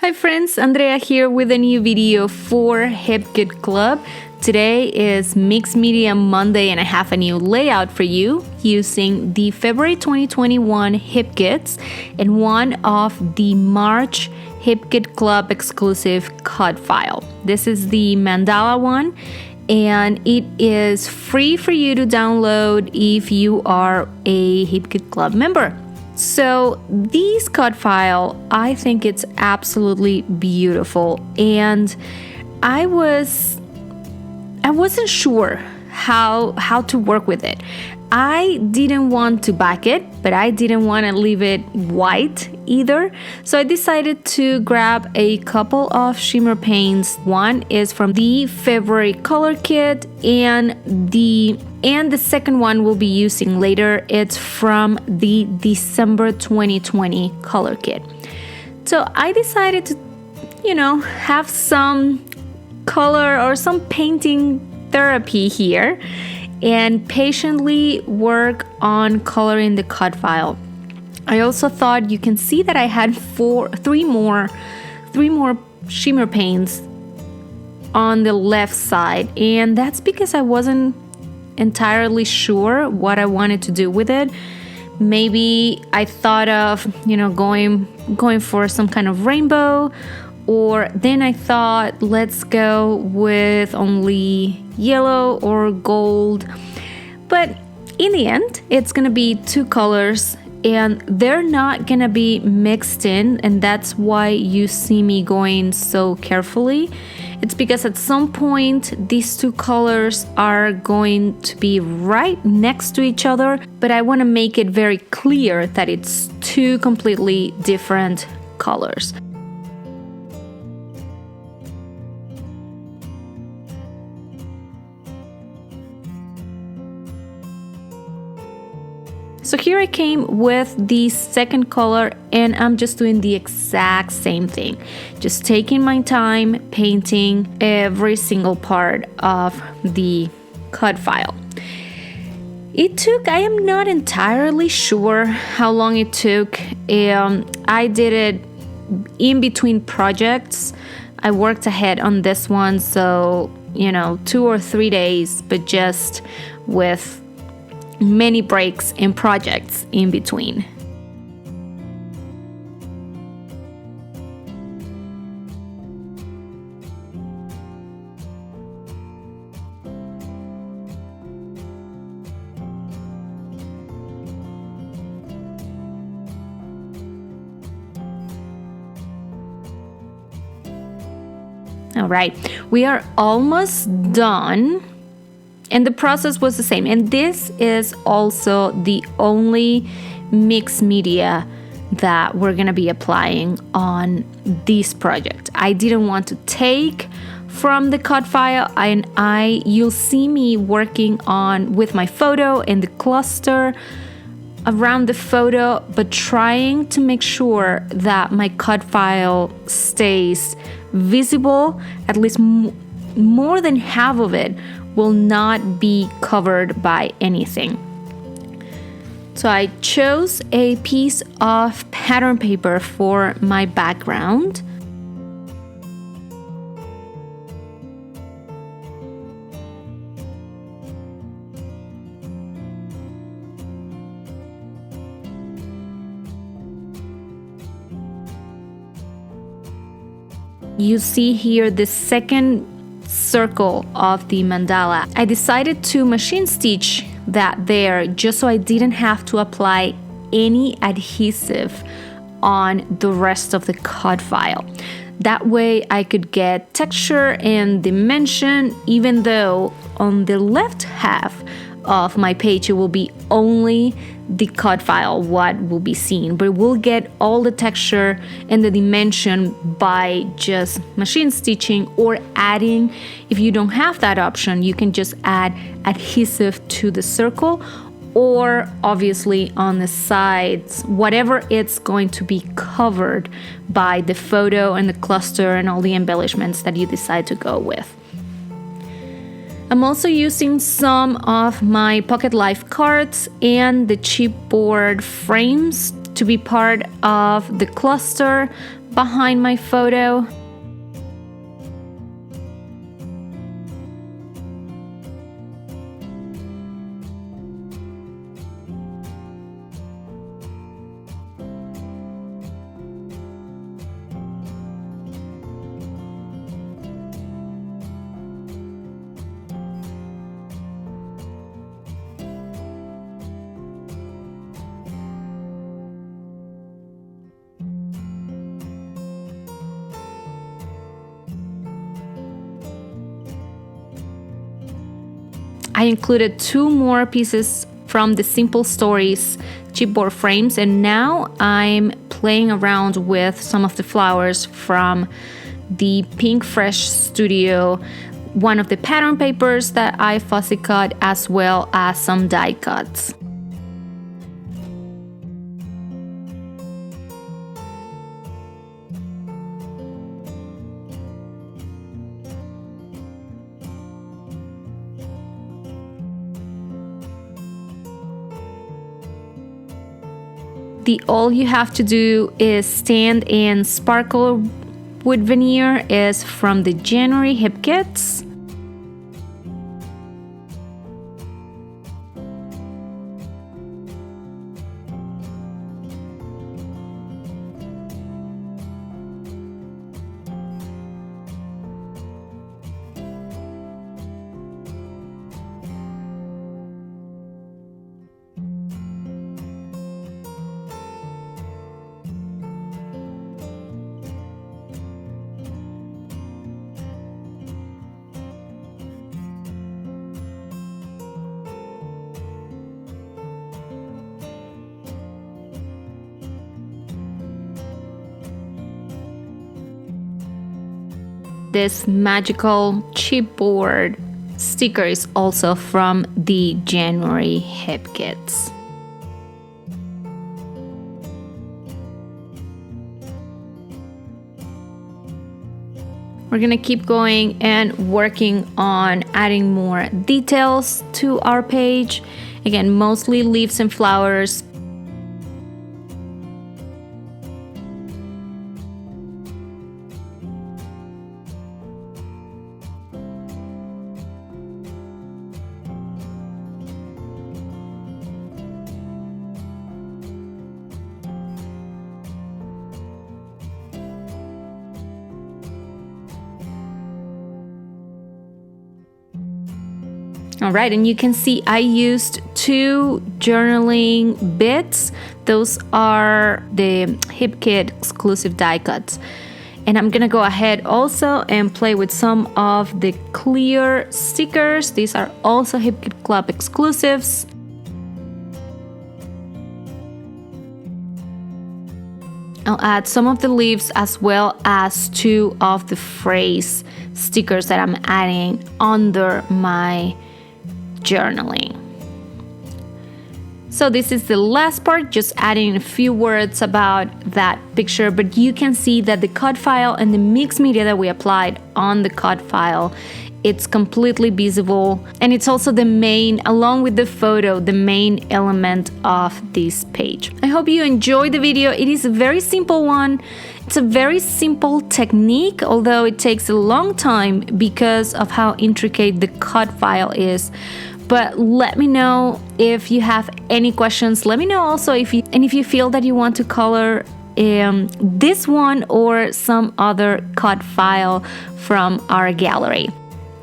Hi friends, Andrea here with a new video for HipKit Club. Today is Mixed Media Monday and I have a new layout for you using the February 2021 HipKits and one of the March HipKit Club exclusive cut file. This is the mandala one and it is free for you to download if you are a HipKit Club member. So this cut file, I think it's absolutely beautiful, and I wasn't sure how to work with it. I didn't want to back it, but I didn't want to leave it white either. So I decided to grab a couple of shimmer paints. One is from the February color kit, and the second one we'll be using later. It's from the December 2020 color kit. So I decided to, have some color or some painting therapy here and patiently work on coloring the cut file. I also thought you can see that I had three more shimmer paints on the left side, and that's because I wasn't entirely sure what I wanted to do with it. Maybe I thought of, going for some kind of rainbow, or then I thought let's go with only yellow or gold. But in the end, it's gonna be two colors and they're not gonna be mixed in, and that's why you see me going so carefully. It's because at some point these two colors are going to be right next to each other, but I want to make it very clear that it's two completely different colors. So here I came with the second color and I'm just doing the exact same thing. Just taking my time painting every single part of the cut file. It took, I am not entirely sure how long it took. I did it in between projects. I worked ahead on this one, so 2 or 3 days, but just with many breaks and projects in between. All right, we are almost done. And the process was the same. And this is also the only mixed media that we're going to be applying on this project. I didn't want to take from the cut file, and you'll see me working on with my photo and the cluster around the photo, but trying to make sure that my cut file stays visible. At least more than half of it will not be covered by anything. So I chose a piece of pattern paper for my background. You see here the second circle of the mandala. I decided to machine stitch that there just so I didn't have to apply any adhesive on the rest of the cut file. That way I could get texture and dimension, even though on the left half of my page it will be only the cut file what will be seen, but we'll get all the texture and the dimension by just machine stitching or adding. If you don't have that option, you can just add adhesive to the circle, or obviously on the sides, whatever it's going to be covered by the photo and the cluster and all the embellishments that you decide to go with. I'm also using some of my Pocket Life cards and the chipboard frames to be part of the cluster, behind my photo. I included 2 more pieces from the Simple Stories chipboard frames, and now I'm playing around with some of the flowers from the Pink Fresh Studio, one of the pattern papers that I fussy cut, as well as some die cuts. All you have to do is stand and sparkle wood veneer is from the January hip kits. This magical chipboard sticker is also from the January hip kits. We're gonna keep going and working on adding more details to our page. Again, mostly leaves and flowers. All right, and you can see I used 2 journaling bits. Those are the Hip Kit exclusive die cuts. And I'm gonna go ahead also and play with some of the clear stickers. These are also Hip Kit Club exclusives. I'll add some of the leaves as well as 2 of the phrase stickers that I'm adding under my journaling. So this is the last part, just adding a few words about that picture, but you can see that the cut file and the mixed media that we applied on the cut file, it's completely visible, and it's also the main, along with the photo, the main element of this page. I hope you enjoyed the video. It is a very simple one. It's a very simple technique, although it takes a long time because of how intricate the cut file is. But let me know if you have any questions. Let me know also if you feel that you want to color this one or some other cut file from our gallery.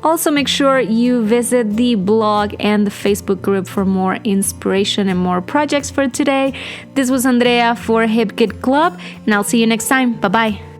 Also, make sure you visit the blog and the Facebook group for more inspiration and more projects for today. This was Andrea for Hip Kit Club, and I'll see you next time. Bye-bye.